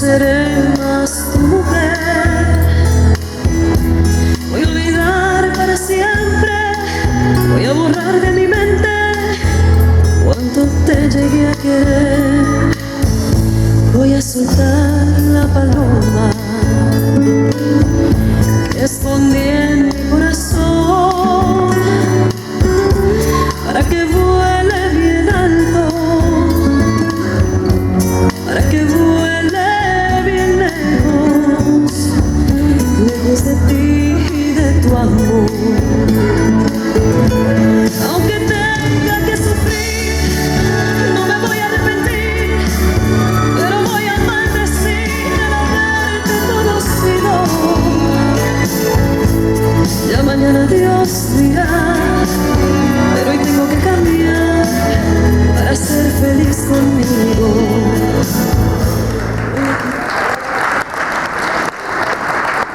seré más tu mujer. Voy a olvidar para siempre, voy a borrar de mi mente cuando te llegué a querer. Voy a soltar la paloma